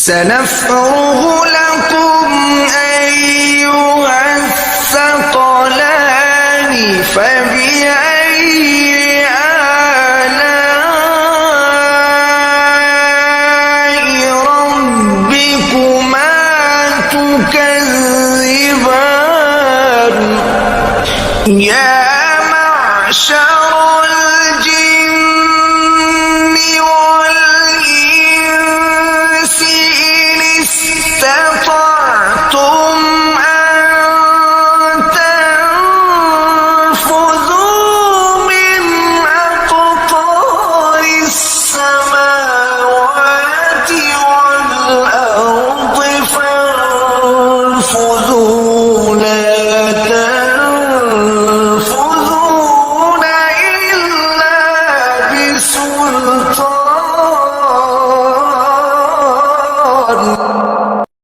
سنفرغ لكم أيها الثقلان فبأي آلاء ربكما تكذبان يا معشر الجن والإنس إن استطعتم أن تنفذوا من أقطار السماوات والأرض فانفذوا لا تنفذون إلا بسلطان